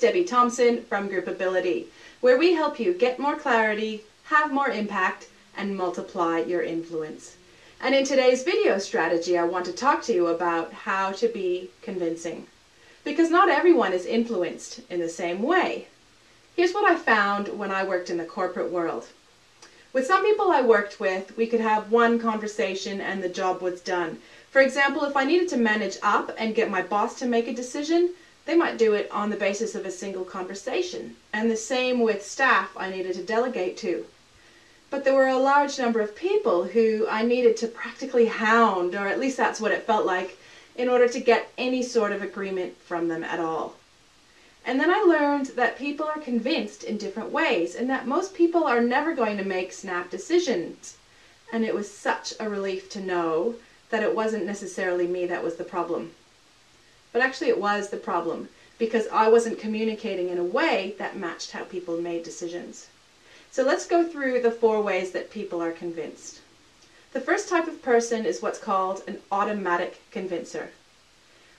Debbie Thompson from Groupability, where we help you get more clarity, have more impact, and multiply your influence. And in today's video strategy, I want to talk to you about how to be convincing. Because not everyone is influenced in the same way. Here's what I found when I worked in the corporate world. With some people I worked with, we could have one conversation and the job was done. For example, if I needed to manage up and get my boss to make a decision, they might do it on the basis of a single conversation. And the same with staff I needed to delegate to. But there were a large number of people who I needed to practically hound, or at least that's what it felt like, in order to get any sort of agreement from them at all. And then I learned that people are convinced in different ways, and that most people are never going to make snap decisions. And it was such a relief to know that it wasn't necessarily me that was the problem. But actually it was the problem, because I wasn't communicating in a way that matched how people made decisions. So let's go through the 4 ways that people are convinced. The first type of person is what's called an automatic convincer.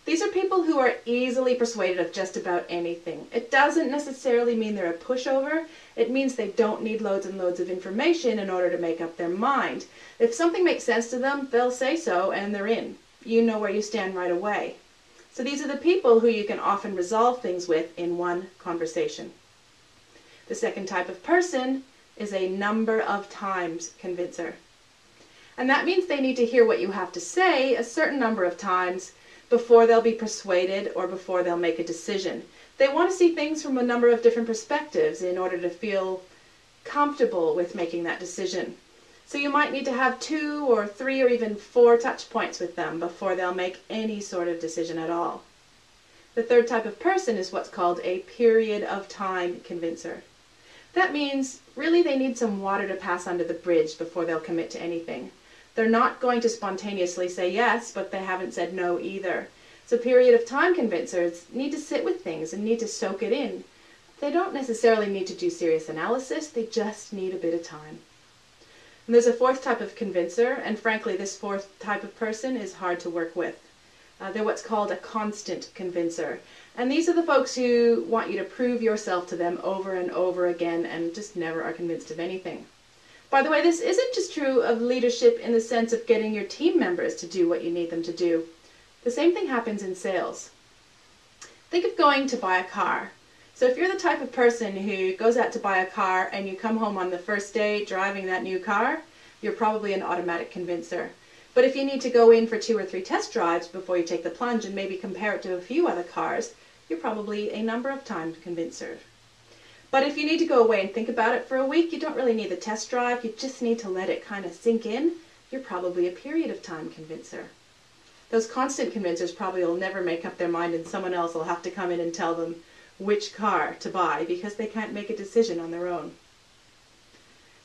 These are people who are easily persuaded of just about anything. It doesn't necessarily mean they're a pushover. It means they don't need loads and loads of information in order to make up their mind. If something makes sense to them, they'll say so and they're in. You know where you stand right away. So these are the people who you can often resolve things with in one conversation. The second type of person is a number of times convincer. And that means they need to hear what you have to say a certain number of times before they'll be persuaded or before they'll make a decision. They want to see things from a number of different perspectives in order to feel comfortable with making that decision. So you might need to have 2 or 3 or even 4 touch points with them before they'll make any sort of decision at all. The third type of person is what's called a period of time convincer. That means really they need some water to pass under the bridge before they'll commit to anything. They're not going to spontaneously say yes, but they haven't said no either. So period of time convincers need to sit with things and need to soak it in. They don't necessarily need to do serious analysis, they just need a bit of time. And there's a 4th type of convincer, and frankly this 4th type of person is hard to work with. They're what's called a constant convincer. And these are the folks who want you to prove yourself to them over and over again and just never are convinced of anything. By the way, this isn't just true of leadership in the sense of getting your team members to do what you need them to do. The same thing happens in sales. Think of going to buy a car. So if you're the type of person who goes out to buy a car and you come home on the first day driving that new car, you're probably an automatic convincer. But if you need to go in for 2 or 3 test drives before you take the plunge and maybe compare it to a few other cars, you're probably a number of time convincer. But if you need to go away and think about it for a week, you don't really need the test drive, you just need to let it kind of sink in, you're probably a period of time convincer. Those constant convincers probably will never make up their mind and someone else will have to come in and tell them which car to buy because they can't make a decision on their own.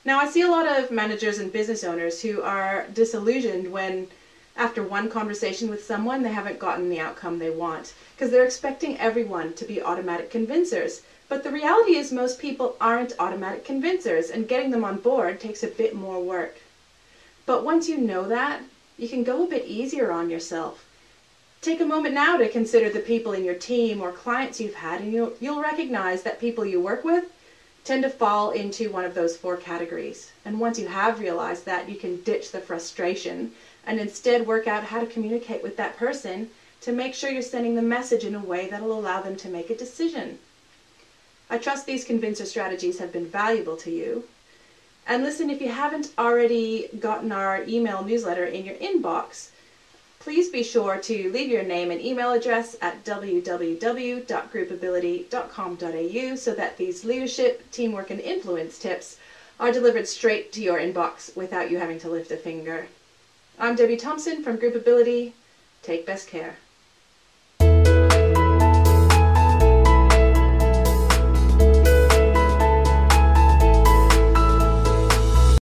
Now I see a lot of managers and business owners who are disillusioned when after one conversation with someone they haven't gotten the outcome they want because they're expecting everyone to be automatic convincers. But the reality is most people aren't automatic convincers and getting them on board takes a bit more work. But once you know that, you can go a bit easier on yourself. Take a moment now to consider the people in your team or clients you've had and you'll recognize that people you work with tend to fall into one of those 4 categories. And once you have realized that, you can ditch the frustration and instead work out how to communicate with that person to make sure you're sending the message in a way that'll allow them to make a decision. I trust these convincer strategies have been valuable to you. And listen, if you haven't already gotten our email newsletter in your inbox, please be sure to leave your name and email address at www.groupability.com.au so that these leadership, teamwork, and influence tips are delivered straight to your inbox without you having to lift a finger. I'm Debbie Thompson from Groupability. Take best care.